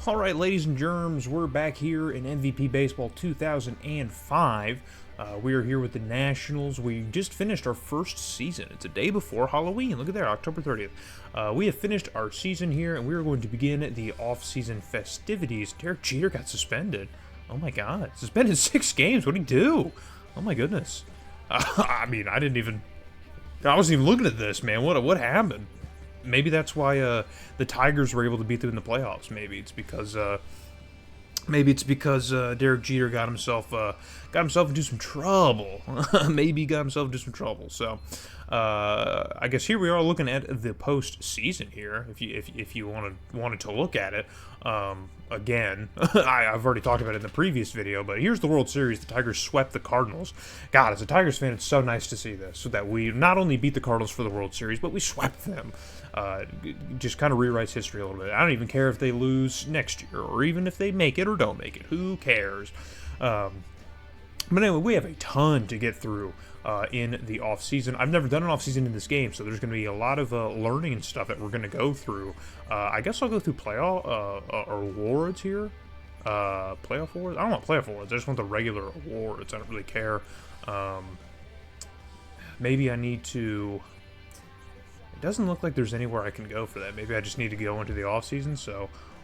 All right, ladies and germs, we're back here in MVP Baseball 2005. We are here with the Nationals. We just finished our first season. It's a day before Halloween. Look at there, October 30th. We have finished our season here, and we are going to begin the off-season festivities. Derek Jeter got suspended. Oh my God, suspended 6 games. What did he do? Oh my goodness. I mean, I wasn't even looking at this, man. What happened? Maybe that's why the Tigers were able to beat them in the playoffs. Maybe it's because Derek Jeter got himself into some trouble. Maybe he got himself into some trouble. So I guess here we are looking at the postseason here. If you wanted to look at it again, I've already talked about it in the previous video. But here's the World Series. The Tigers swept the Cardinals. God, as a Tigers fan, it's so nice to see this. So that we not only beat the Cardinals for the World Series, but we swept them. Just kind of rewrites history a little bit. I don't even care if they lose next year, or even if they make it or don't make it. Who cares? But anyway, we have a ton to get through in the offseason. I've never done an offseason in this game, so there's going to be a lot of learning and stuff that we're going to go through. I guess I'll go through playoff awards here. Playoff awards? I don't want playoff awards. I just want the regular awards. I don't really care. Maybe I need to... It doesn't look like there's anywhere I can go for that. Maybe I just need to go into the offseason,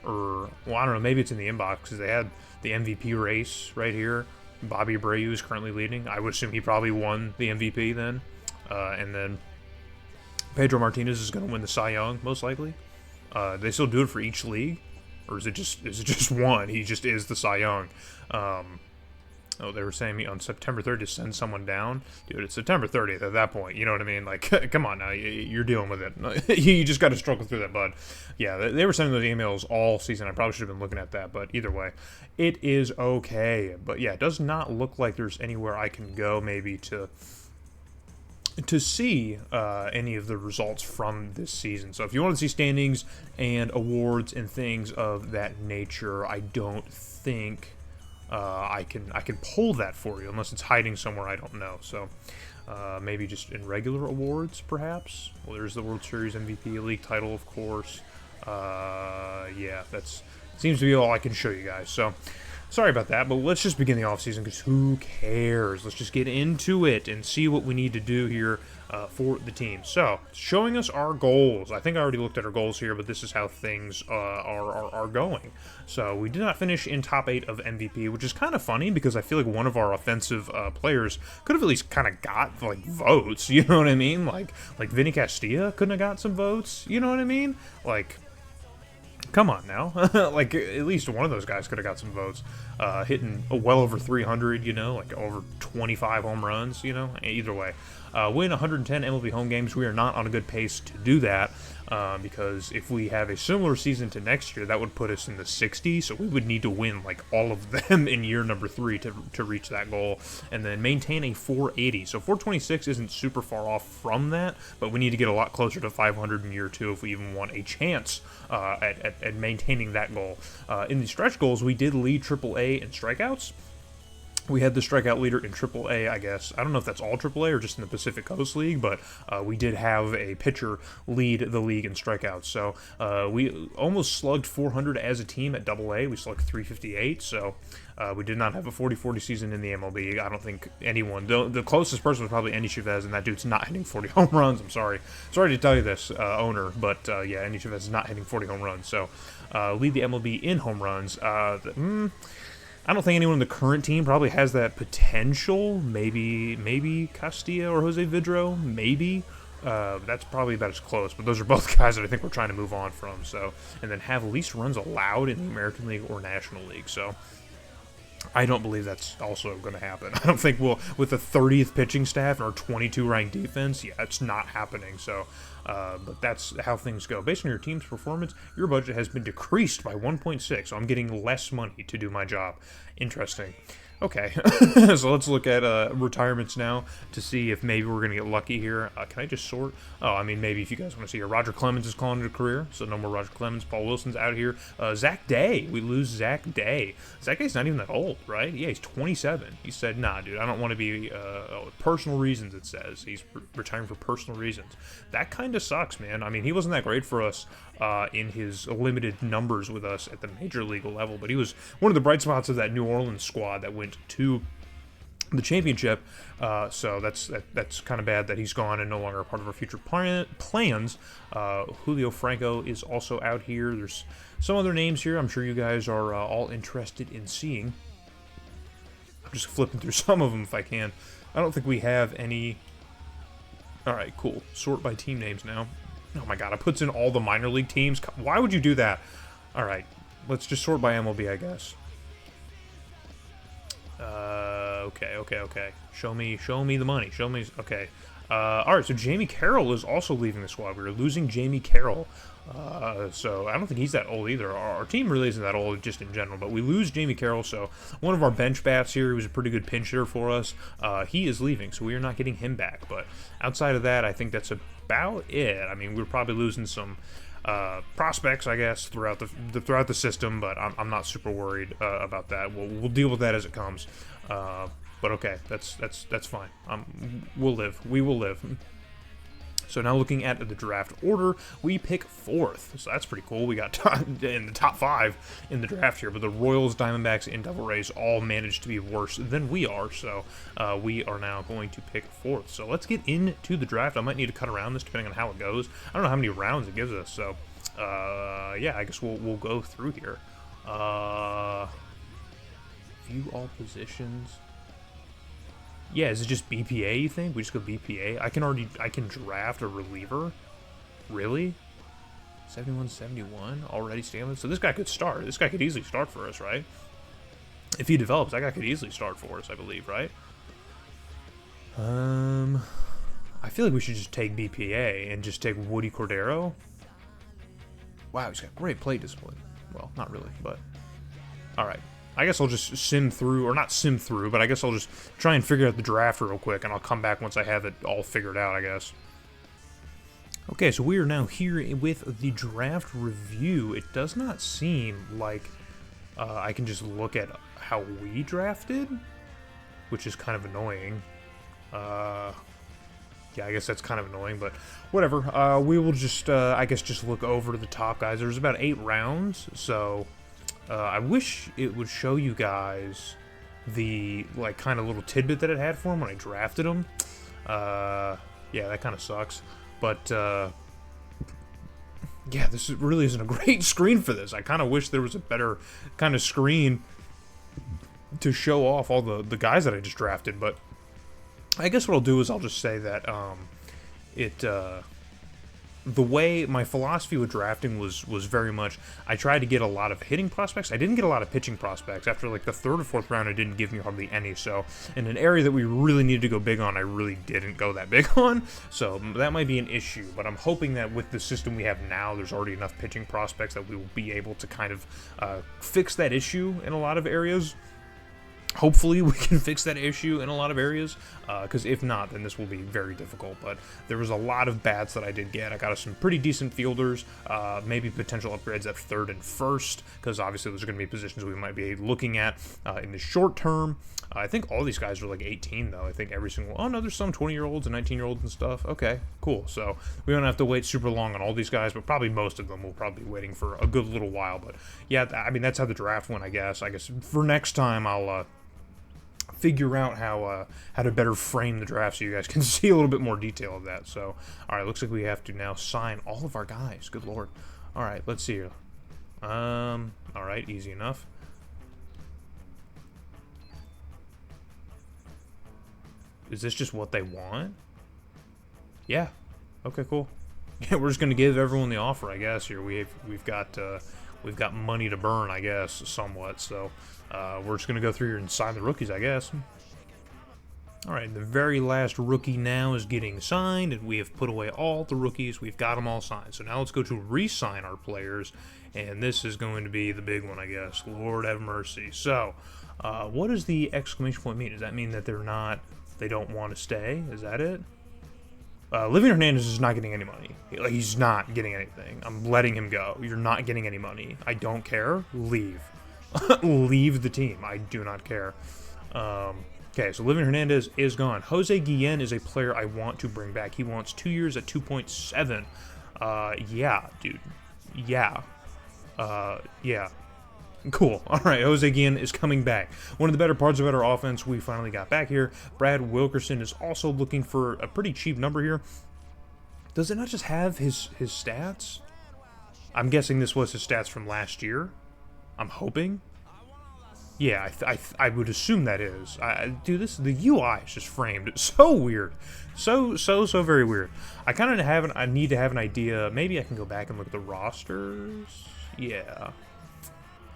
well, I don't know, maybe it's in the inbox, because they had the MVP race right here. Bobby Abreu is currently leading. I would assume he probably won the MVP then. And then Pedro Martinez is going to win the Cy Young, most likely. They still do it for each league? Or is it just one? He just is the Cy Young. Oh, they were saying on September 30th to send someone down. Dude, it's September 30th at that point. You know what I mean? Like, come on now. You're dealing with it. You just got to struggle through that, bud. Yeah, they were sending those emails all season. I probably should have been looking at that. But either way, it is okay. But yeah, it does not look like there's anywhere I can go maybe to see any of the results from this season. So if you want to see standings and awards and things of that nature, I don't think... I can pull that for you, unless it's hiding somewhere I don't know. So maybe just in regular awards, perhaps. Well, there's the World Series MVP, league title, of course. Yeah, that seems to be all I can show you guys. So sorry about that, but let's just begin the offseason, because who cares? Let's just get into it and see what we need to do here for the team. So, showing us our goals. I think I already looked at our goals here, but this is how things are going. So, we did not finish in top 8 of MVP, which is kind of funny, because I feel like one of our offensive players could have at least kind of got, like, votes, you know what I mean? Like Vinny Castilla couldn't have got some votes, you know what I mean? Like... Come on now. Like, at least one of those guys could have got some votes. Hitting well over 300, you know, like over 25 home runs, you know, either way. Win 110 MLB home games. We are not on a good pace to do that, because if we have a similar season to next year, that would put us in the 60s, so we would need to win, like, all of them in year number 3 to reach that goal, and then maintain a 480. So 426 isn't super far off from that, but we need to get a lot closer to 500 in year 2 if we even want a chance at maintaining that goal. In the stretch goals, we did lead AAA in strikeouts. We had the strikeout leader in AAA, I guess. I don't know if that's all AAA or just in the Pacific Coast League, but we did have a pitcher lead the league in strikeouts. So we almost slugged 400 as a team at AA. We slugged 358, so we did not have a 40-40 season in the MLB. I don't think anyone... The closest person was probably Endy Chavez, and that dude's not hitting 40 home runs. I'm sorry. Sorry to tell you this, owner, but yeah, Endy Chavez is not hitting 40 home runs. So lead the MLB in home runs. I don't think anyone in the current team probably has that potential. Maybe Castilla or Jose Vidro. Maybe. That's probably about as close. But those are both guys that I think we're trying to move on from. So, and then have least runs allowed in the American League or National League. So I don't believe that's also going to happen. I don't think we'll, with the 30th pitching staff and our 22 ranked defense, yeah, it's not happening. So, but that's how things go. Based on your team's performance, your budget has been decreased by 1.6, so I'm getting less money to do my job. Interesting. Okay, so let's look at retirements now to see if maybe we're going to get lucky here. Can I just sort? Oh, I mean, maybe if you guys want to see here. Roger Clemens is calling it a career, so no more Roger Clemens. Paul Wilson's out here. Zach Day, we lose Zach Day. Zach Day's not even that old, right? Yeah, he's 27. He said, nah, dude, I don't want to be, personal reasons, it says. He's retiring for personal reasons. That kind of sucks, man. I mean, he wasn't that great for us in his limited numbers with us at the major league level. But he was one of the bright spots of that New Orleans squad that went to the championship. So that's kind of bad that he's gone and no longer a part of our future plans. Julio Franco is also out here. There's some other names here I'm sure you guys are all interested in seeing. I'm just flipping through some of them if I can. I don't think we have any. Alright, cool. Sort by team names now. Oh my god, it puts in all the minor league teams. Why would you do that? Alright, let's just sort by MLB, I guess. Okay. Show me the money. Okay. Alright, so Jamie Carroll is also leaving the squad. We're losing Jamie Carroll. So I don't think he's that old either. Our team really isn't that old just in general, but we lose Jamie Carroll, so one of our bench bats here, who was a pretty good pinch hitter for us, he is leaving, so we are not getting him back. But outside of that, I think that's about it. I mean, we're probably losing some prospects, I guess, throughout the system, but I'm not super worried about that. We'll deal with that as it comes. But okay, that's fine. We will live. So now looking at the draft order, we pick 4th. So that's pretty cool. We got in the top 5 in the draft here, but the Royals, Diamondbacks, and Devil Rays all managed to be worse than we are. So we are now going to pick 4th. So let's get into the draft. I might need to cut around this depending on how it goes. I don't know how many rounds it gives us. So yeah, I guess we'll go through here. View all positions. Yeah, is it just BPA, you think? We just go BPA? I can draft a reliever? Really? 71-71? Already stamina? So this guy could start. This guy could easily start for us, right? If he develops, that guy could easily start for us, I believe, right? I feel like we should just take BPA and just take Woody Cordero. Wow, he's got great plate discipline. Well, not really, but... Alright. I guess I'll just sim through, or not sim through, but I guess I'll just try and figure out the draft real quick, and I'll come back once I have it all figured out, I guess. Okay, so we are now here with the draft review. It does not seem like I can just look at how we drafted, which is kind of annoying. Yeah, I guess that's kind of annoying, but whatever. We will just, I guess, just look over to the top guys. There's about 8 rounds, so... I wish it would show you guys the, like, kind of little tidbit that it had for him when I drafted him. Yeah, that kind of sucks. But, yeah, this really isn't a great screen for this. I kind of wish there was a better kind of screen to show off all the guys that I just drafted. But I guess what I'll do is I'll just say that the way my philosophy with drafting was very much, I tried to get a lot of hitting prospects. I didn't get a lot of pitching prospects. After like the 3rd or 4th round, it didn't give me hardly any. So in an area that we really needed to go big on, I really didn't go that big on. So that might be an issue. But I'm hoping that with the system we have now, there's already enough pitching prospects that we will be able to kind of fix that issue in a lot of areas. Hopefully we can fix that issue in a lot of areas, because if not, then this will be very difficult. But there was a lot of bats that I did get. I got us some pretty decent fielders, maybe potential upgrades at 3rd and 1st, because obviously those are going to be positions we might be looking at in the short term. I think all these guys are like 18, though. I think every single... Oh, no, there's some 20-year-olds and 19-year-olds and stuff. Okay, cool. So we don't have to wait super long on all these guys, but probably most of them will probably be waiting for a good little while. But yeah, I mean, that's how the draft went, I guess. I guess for next time, I'll... figure out how to better frame the draft so you guys can see a little bit more detail of that. So, all right, looks like we have to now sign all of our guys. Good lord. All right, let's see here. All right, easy enough. Is this just what they want? Yeah. Okay, cool. Yeah, we're just gonna give everyone the offer, I guess. Here we've got money to burn, I guess, somewhat. So we're just gonna go through here and sign the rookies, I guess. All right, the very last rookie now is getting signed, and we have put away all the rookies. We've got them all signed. So now let's go to re-sign our players, and this is going to be the big one, I guess. Lord have mercy. So, what does the exclamation point mean? Does that mean that they don't want to stay? Is that it? Living Hernandez is not getting any money. He's not getting anything. I'm letting him go. You're not getting any money. I don't care. Leave. Leave the team. I do not care. Okay, so Living Hernandez is gone. Jose Guillen is a player I want to bring back. He wants 2 years at 2.7. Yeah, dude. Yeah. Yeah. Cool. All right, Jose Guillen is coming back. One of the better parts of our offense we finally got back here. Brad Wilkerson is also looking for a pretty cheap number here. Does it not just have his stats? I'm guessing this was his stats from last year. I'm hoping. Yeah, I would assume that is. Dude, the UI is just framed so weird, so very weird. I need to have an idea. Maybe I can go back and look at the rosters. Yeah.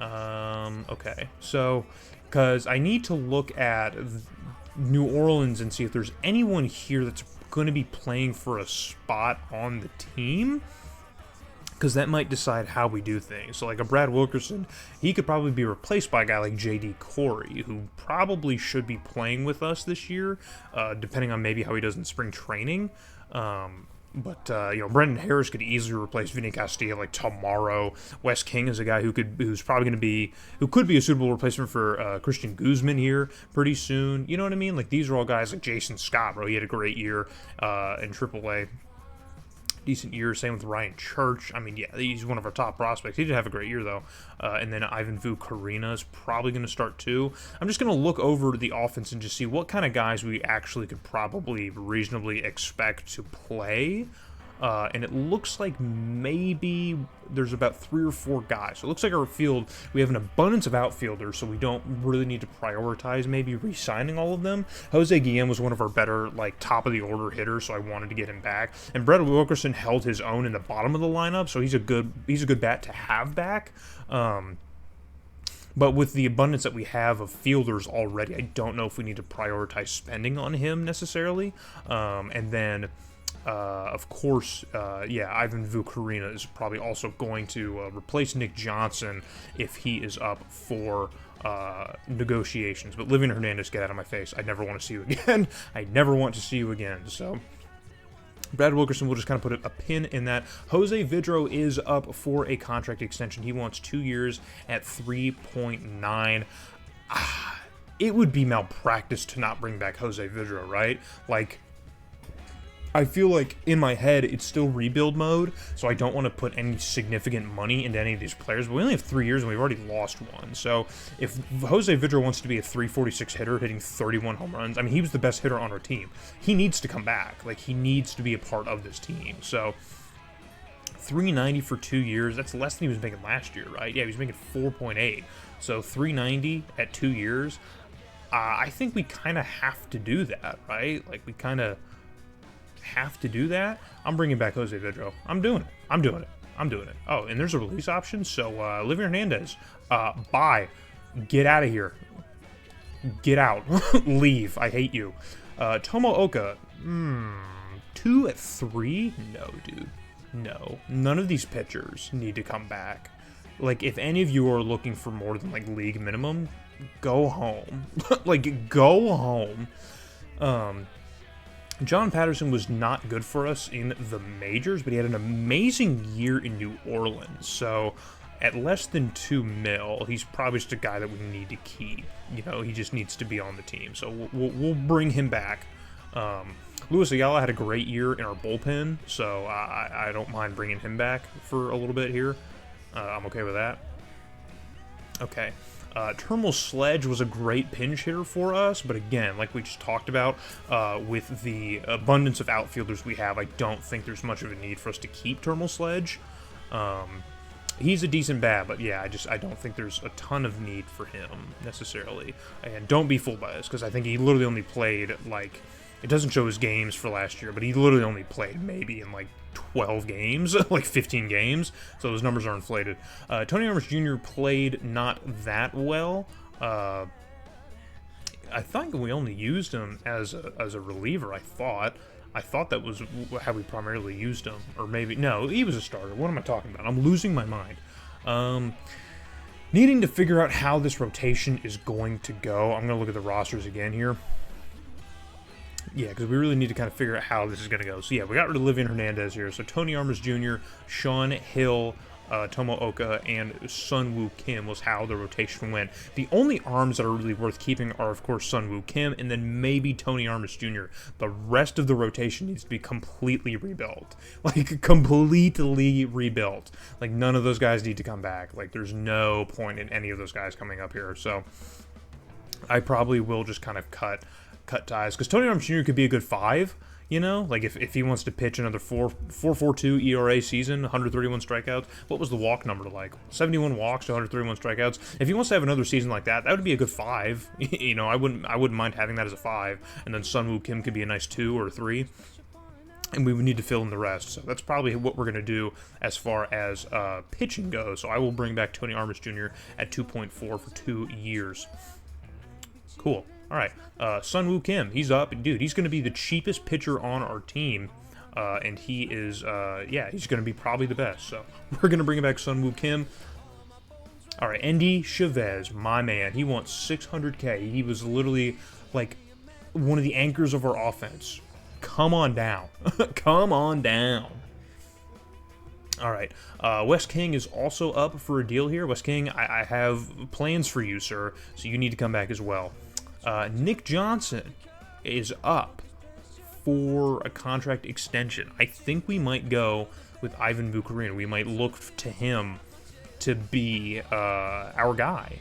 Okay. So, because I need to look at New Orleans and see if there's anyone here that's going to be playing for a spot on the team, because that might decide how we do things. So like a Brad Wilkerson, he could probably be replaced by a guy like J.D. Corey, who probably should be playing with us this year, depending on maybe how he does in spring training. But Brendan Harris could easily replace Vinny Castilla like tomorrow. Wes King is a guy who could be a suitable replacement for Christian Guzman here pretty soon. You know what I mean? Like, these are all guys like Jason Scott, bro. He had a great year in AAA. Decent year. Same with Ryan Church. I mean, yeah, he's one of our top prospects. He did have a great year, though. And then Ivan Vukarina is probably going to start, too. I'm just going to look over the offense and just see what kind of guys we actually could probably reasonably expect to play. And it looks like maybe there's about 3 or 4 guys. So it looks like our field, we have an abundance of outfielders, so we don't really need to prioritize maybe re-signing all of them. Jose Guillen was one of our better, like, top-of-the-order hitters, so I wanted to get him back. And Brett Wilkerson held his own in the bottom of the lineup, so he's a good bat to have back. But with the abundance that we have of fielders already, I don't know if we need to prioritize spending on him necessarily. And then... of course, Ivan Vukarina is probably also going to replace Nick Johnson if he is up for negotiations. But Livian Hernandez, get out of my face. I never want to see you again. I never want to see you again. So, Brad Wilkerson will just kind of put a pin in that. Jose Vidro is up for a contract extension. He wants 2 years at $3.9. It would be malpractice to not bring back Jose Vidro, right? Like, I feel like in my head it's still rebuild mode, so I don't want to put any significant money into any of these players. But we only have 3 years and we've already lost one. So if Jose Vidro wants to be a 346 hitter hitting 31 home runs, I mean, he was the best hitter on our team. He needs to come back. Like, he needs to be a part of this team. So $390 for 2 years, that's less than he was making last year, right? Yeah, he was making 4.8. So $390 at 2 years. I think we kind of have to do that, right? Like, we kind of have to do that. I'm bringing back Jose Vidro. I'm doing it. Oh, and there's a release option. So, Livian Hernandez, bye. Get out of here. Get out. Leave. I hate you. Tomo Oka, 2 at 3? No, dude. No. None of these pitchers need to come back. Like, if any of you are looking for more than, like, league minimum, go home. Like, go home. John Patterson was not good for us in the majors, but he had an amazing year in New Orleans. So at less than $2 million, he's probably just a guy that we need to keep. You know, he just needs to be on the team. So we'll bring him back. Luis Ayala had a great year in our bullpen, so I don't mind bringing him back for a little bit here. I'm okay with that. Okay. Termal Sledge was a great pinch hitter for us, but again, like we just talked about, with the abundance of outfielders we have, I don't think there's much of a need for us to keep Termal Sledge. He's a decent bat, but yeah, I don't think there's a ton of need for him necessarily. And don't be fooled by this, because I think he literally only played, like, it doesn't show his games for last year, but he literally only played maybe in, like, 12 games, like 15 games, so those numbers are inflated. Tony Armas Jr. played not that well. I think we only used him as a reliever, I thought that was how we primarily used him, or maybe, no, he was a starter. What am I talking about? I'm losing my mind. Needing to figure out how this rotation is going to go. I'm going to look at the rosters again here. Yeah, because we really need to kind of figure out how this is going to go. So, yeah, we got rid of Livian Hernandez here. So, Tony Armas Jr., Sean Hill, Tomooka, and Sunwoo Kim was how the rotation went. The only arms that are really worth keeping are, of course, Sunwoo Kim, and then maybe Tony Armas Jr. The rest of the rotation needs to be completely rebuilt. Like, completely rebuilt. Like, none of those guys need to come back. Like, there's no point in any of those guys coming up here. So, I probably will just kind of cut ties. Because Tony Armas Jr. could be a good 5. You know, like if he wants to pitch another 4.42 ERA season, 131 strikeouts, what was the walk number like? 71 walks to 131 strikeouts. If he wants to have another season like that, that would be a good 5. You know, I wouldn't mind having that as a 5, and then Sunwoo Kim could be a nice 2 or 3. And we would need to fill in the rest. So that's probably what we're going to do as far as pitching goes. So I will bring back Tony Armas Jr. at 2.4 for 2 years. Cool. All right, Sunwoo Kim, he's up. Dude, he's going to be the cheapest pitcher on our team, and he is, yeah, he's going to be probably the best. So we're going to bring back Sunwoo Kim. All right, Endy Chavez, my man, he wants 600K. He was literally, like, one of the anchors of our offense. Come on down. Come on down. All right, Wes King is also up for a deal here. Wes King, I have plans for you, sir, so you need to come back as well. Nick Johnson is up for a contract extension. I think we might go with Ivan Bucharin. We might look to him to be our guy.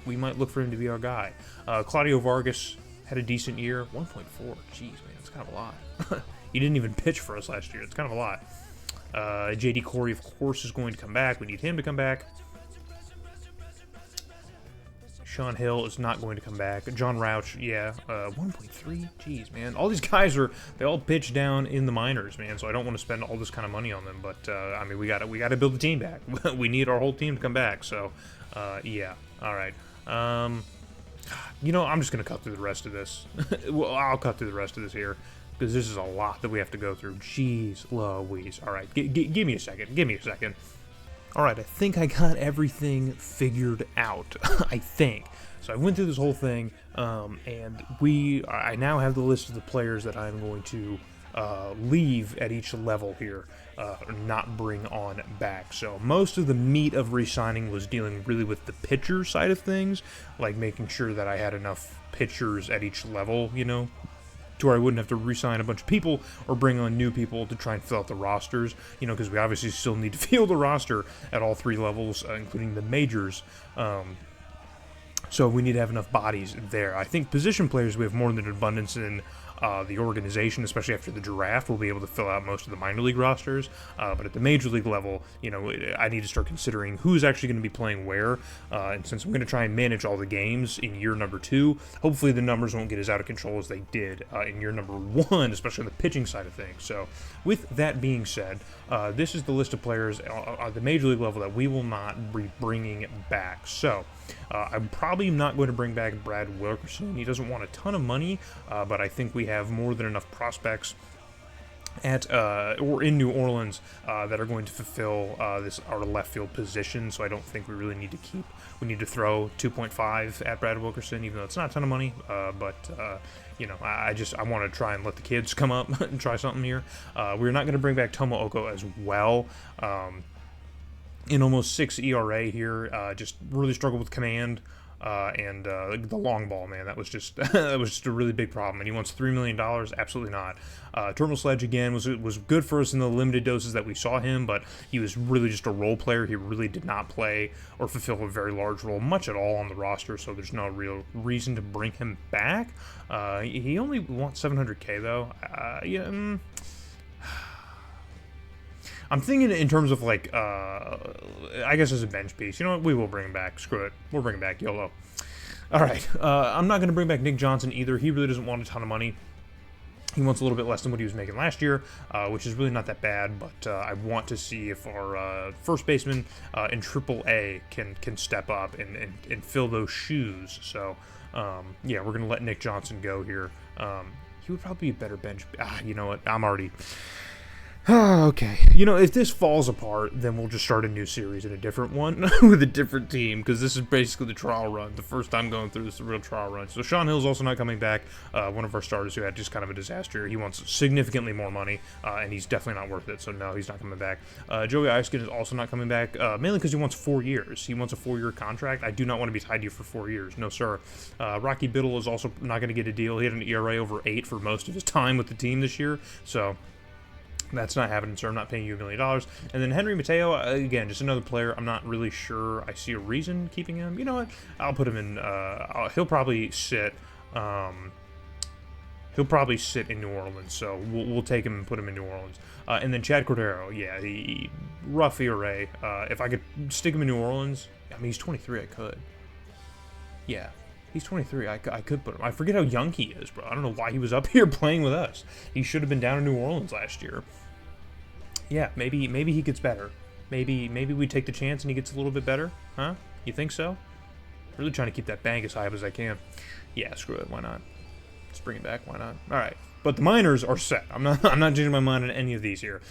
We might look for him to be our guy. Claudio Vargas had a decent year. 1.4. Jeez, man, that's kind of a lot. He didn't even pitch for us last year. It's kind of a lot. J.D. Corey, of course, is going to come back. We need him to come back. Sean Hill is not going to come back. John Rauch, yeah, 1.3. Jeez, man. All these guys they all pitch down in the minors, man. So I don't want to spend all this kind of money on them. But I mean, we got to build the team back. We need our whole team to come back. So, yeah. All right. You know, I'm just gonna cut through the rest of this. Well, I'll cut through the rest of this here because this is a lot that we have to go through. Jeez Louise. All right, give me a second. Give me a second. Alright, I think I got everything figured out. I think. So I went through this whole thing, and I now have the list of the players that I'm going to leave at each level here, not bring on back. So most of the meat of re-signing was dealing really with the pitcher side of things, like making sure that I had enough pitchers at each level, you know, to where I wouldn't have to re-sign a bunch of people or bring on new people to try and fill out the rosters, you know, because we obviously still need to fill the roster at all 3 levels, including the majors. So we need to have enough bodies there. I think position players, we have more than an abundance in the organization, especially after the draft. We'll be able to fill out most of the minor league rosters, but at the major league level, you know, I need to start considering who's actually going to be playing where, and since I'm going to try and manage all the games in year number 2, hopefully the numbers won't get as out of control as they did in year number 1, especially on the pitching side of things. So with that being said, this is the list of players at the major league level that we will not be bringing back. So I'm probably not going to bring back Brad Wilkerson. He doesn't want a ton of money, but I think we have more than enough prospects at or in New Orleans that are going to fulfill our left field position. So I don't think we really need to we need to throw 2.5 at Brad Wilkerson, even though it's not a ton of money. But you know, I want to try and let the kids come up and try something here. We're not going to bring back Tomooka as well. In almost 6 ERA here, just really struggled with command and the long ball, man. That was just that was just a really big problem. And he wants $3 million? Absolutely not. Terminal Sledge again was good for us in the limited doses that we saw him, but he was really just a role player. He really did not play or fulfill a very large role, much at all on the roster. So there's no real reason to bring him back. He only wants $700K though. Yeah. I'm thinking in terms of, like, I guess as a bench piece. You know what? We will bring him back. Screw it. We'll bring him back. YOLO. All right. I'm not going to bring back Nick Johnson either. He really doesn't want a ton of money. He wants a little bit less than what he was making last year, which is really not that bad. But I want to see if our first baseman in AAA can step up and fill those shoes. So, yeah, we're going to let Nick Johnson go here. He would probably be a better bench. You know what? I'm already... Okay, if this falls apart, then we'll just start a new series in a different one with a different team, because this is basically the trial run. The first time going through this, the real trial run. So Sean Hill's also not coming back. One of our starters who had just kind of a disaster. He wants significantly more money, and he's definitely not worth it. So no, he's not coming back. Joey Eiskin is also not coming back, mainly because he wants 4 years. He wants a 4-year contract. I do not want to be tied to you for 4 years. No, sir. Rocky Biddle is also not going to get a deal. He had an ERA over 8 for most of his time with the team this year. So that's not happening, sir. I'm not paying you $1 million. And then Henry Mateo, again, just another player. I'm not really sure I see a reason keeping him. You know what? I'll put him in. He'll probably sit. He'll probably sit in New Orleans. So we'll take him and put him in New Orleans. And then Chad Cordero, yeah, he rough ERA. If I could stick him in New Orleans, I mean, he's 23. I could. Yeah. He's 23. I could put him. I forget how young he is, bro. I don't know why he was up here playing with us. He should have been down in New Orleans last year. Yeah, maybe he gets better. Maybe we take the chance and he gets a little bit better. Huh? You think so? Really trying to keep that bank as high up as I can. Yeah, screw it. Why not? Let's bring it back. Why not? All right. But the minors are set. I'm not changing my mind on any of these here.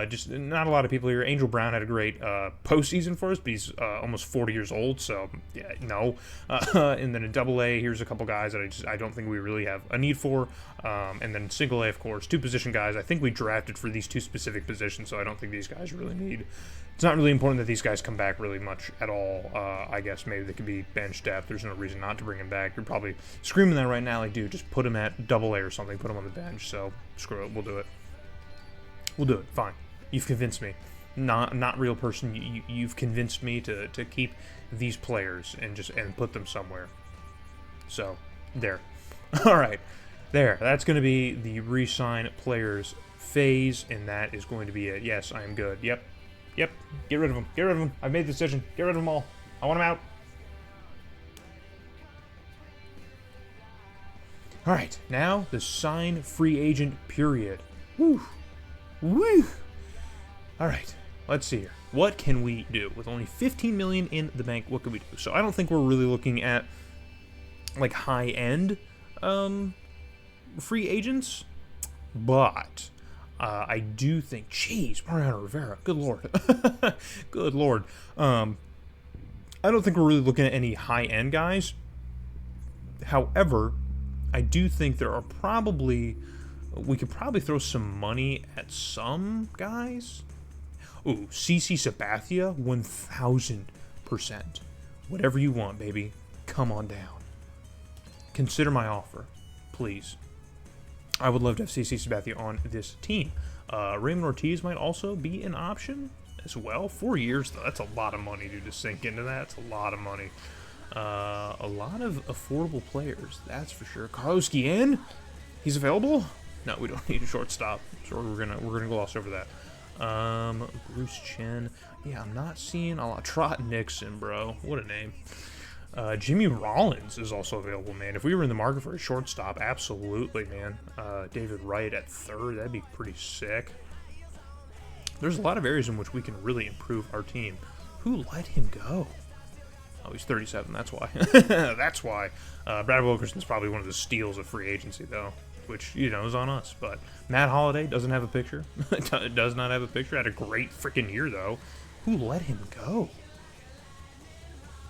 Just not a lot of people here. Angel Brown had a great postseason for us, but he's almost 40 years old, so yeah, no. And then in Double-A, here's a couple guys that I don't think we really have a need for. And then Single-A, of course, 2 position guys. I think we drafted for these 2 specific positions, so I don't think these guys really need. It's not really important that these guys come back really much at all. I guess maybe they could be bench depth. There's no reason not to bring him back. You're probably screaming that right now, like, dude, just put him at Double-A or something. Put him on the bench. So screw it. We'll do it. We'll do it. Fine. You've convinced me. Not real person. You've convinced me to keep these players and put them somewhere. So there. All right. There. That's going to be the re-sign players phase, and that is going to be it. Yes, I am good. Yep. Yep, get rid of them. Get rid of them. I've made the decision. Get rid of them all. I want them out. All right, now the sign free agent period. Woo. Woo. All right, let's see here. What can we do? With only $15 million in the bank, what can we do? So I don't think we're really looking at, like, high-end free agents, but I do think, jeez, Mariano Rivera, good lord. Good lord. I don't think we're really looking at any high-end guys. However, I do think there are we could probably throw some money at some guys. Ooh, CC Sabathia, 1,000%. Whatever you want, baby. Come on down. Consider my offer, please. I would love to have CC Sabathia on this team. Raymond Ortiz might also be an option as well. 4 years, though. That's a lot of money, dude, to sink into that. It's a lot of money. A lot of affordable players, that's for sure. Carlos Guillen, he's available? No, we don't need a shortstop, so we're gonna gloss over that. Bruce Chen. Yeah, I'm not seeing a lot. Trot Nixon, bro. What a name. Jimmy Rollins is also available, man. If we were in the market for a shortstop, absolutely, man. David Wright at third, that'd be pretty sick. There's a lot of areas in which we can really improve our team. Who let him go? Oh, he's 37, that's why. That's why. Brad Wilkerson's probably one of the steals of free agency, though, which, is on us. But Matt Holliday doesn't have a picture. Does not have a picture. Had a great freaking year, though. Who let him go?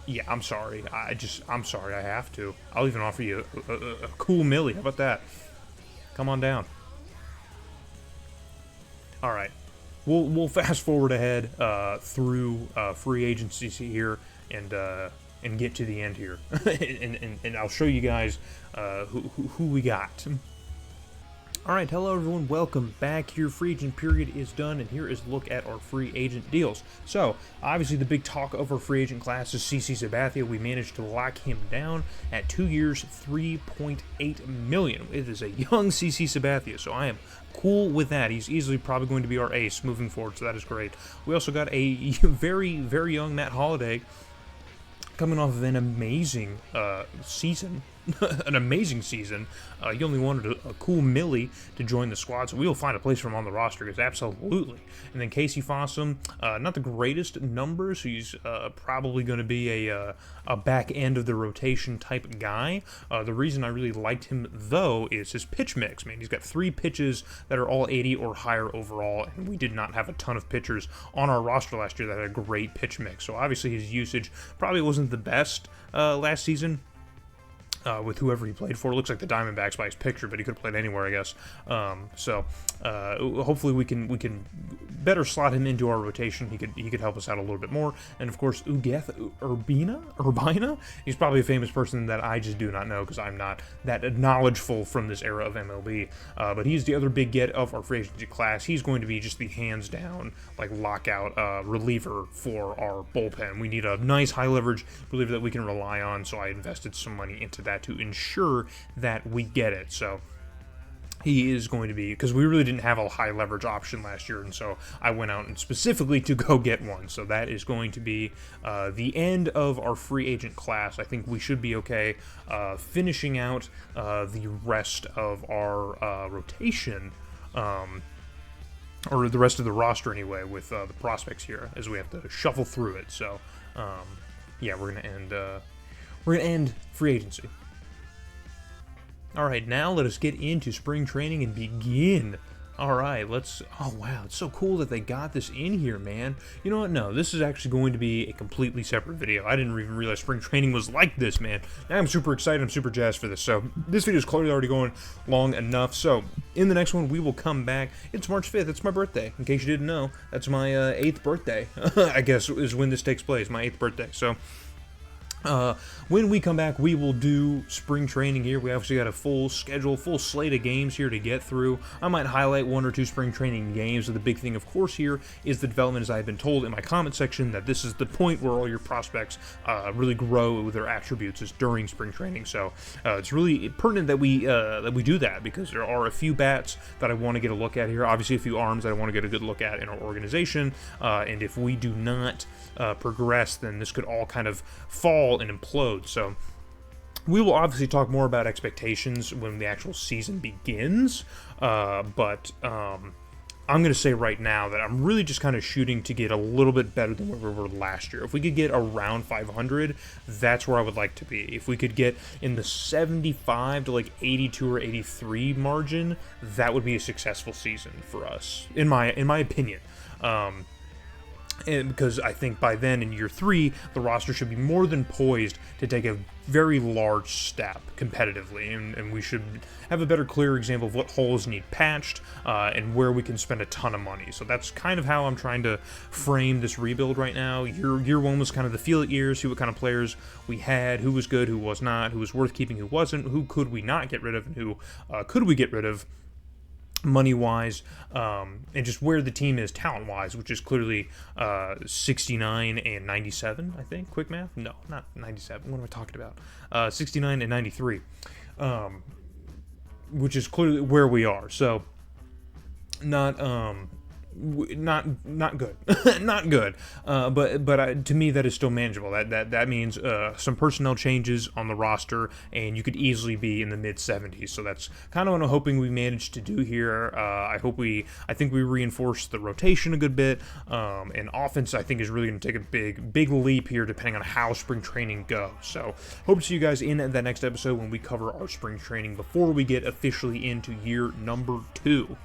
Yeah, I'm sorry. I'm sorry. I have to. I'll even offer you a cool milli. How about that? Come on down. All right. We'll fast forward ahead through free agency here and get to the end here, and I'll show you guys who we got. All right, hello everyone, welcome back. Your free agent period is done, and here is a look at our free agent deals. So, obviously the big talk of our free agent class is CC Sabathia. We managed to lock him down at 2 years, $3.8 million. It is a young CC Sabathia, so I am cool with that. He's easily probably going to be our ace moving forward, so that is great. We also got a very, very young Matt Holliday coming off of an amazing season an amazing season. He only wanted a cool millie to join the squad, so we will find a place for him on the roster, because absolutely. And then Casey Fossum, not the greatest numbers. He's probably going to be a back end of the rotation type guy. The reason I really liked him, though, is his pitch mix. Man, he's got 3 pitches that are all 80 or higher overall, and we did not have a ton of pitchers on our roster last year that had a great pitch mix. So obviously his usage probably wasn't the best last season. With whoever he played for. It looks like the Diamondbacks by his picture, but he could have played anywhere, I guess. So hopefully we can better slot him into our rotation. He could help us out a little bit more. And of course, Ugeth Urbina. He's probably a famous person that I just do not know, because I'm not that knowledgeful from this era of MLB. But he's the other big get of our free agency class. He's going to be just the hands down like lockout reliever for our bullpen. We need a nice high leverage reliever that we can rely on. So I invested some money into that to ensure that we get it. So he is going to be, because we really didn't have a high leverage option last year, and so I went out and specifically to go get one. So that is going to be the end of our free agent class. I think we should be okay finishing out the rest of our rotation, or the rest of the roster anyway, with the prospects here, as we have to shuffle through it. So yeah, we're gonna end free agency. Alright, now let us get into spring training and begin. Alright, let's... Oh, wow, it's so cool that they got this in here, man. You know what? No, this is actually going to be a completely separate video. I didn't even realize spring training was like this, man. Now I'm super excited. I'm super jazzed for this. So, this video is clearly already going long enough. So, in the next one, we will come back. It's March 5th. It's my birthday. In case you didn't know, that's my 8th birthday, I guess, is when this takes place. My 8th birthday. So... when we come back, we will do spring training here. We obviously got a full schedule, full slate of games here to get through. I might highlight 1 or 2 spring training games, but the big thing, of course, here is the development, as I've been told in my comment section, that this is the point where all your prospects really grow with their attributes, is during spring training. So it's really pertinent that we do that, because there are a few bats that I want to get a look at here. Obviously, a few arms that I want to get a good look at in our organization, and if we do not progress, then this could all kind of fall and implode. So we will obviously talk more about expectations when the actual season begins, but I'm going to say right now that I'm really just kind of shooting to get a little bit better than where we were last year. If we could get around 500, that's where I would like to be. If we could get in the 75 to like 82 or 83 margin, that would be a successful season for us, in my opinion. And because I think by then, in year 3, the roster should be more than poised to take a very large step competitively, and we should have a better, clear example of what holes need patched, and where we can spend a ton of money. So that's kind of how I'm trying to frame this rebuild right now. Year 1 was kind of the feel it year, see what kind of players we had, who was good, who was not, who was worth keeping, who wasn't, who could we not get rid of, and who could we get rid of money-wise, and just where the team is talent-wise, which is clearly 69 and 97, I think. Quick math? No, not 97. What am I talking about? 69 and 93, which is clearly where we are. So, not good, not good. But to me, that is still manageable. That means some personnel changes on the roster, and you could easily be in the mid-70s. So that's kind of what I'm hoping we managed to do here. I think we reinforced the rotation a good bit, and offense I think is really going to take a big leap here, depending on how spring training goes. So hope to see you guys in that next episode when we cover our spring training before we get officially into year number 2.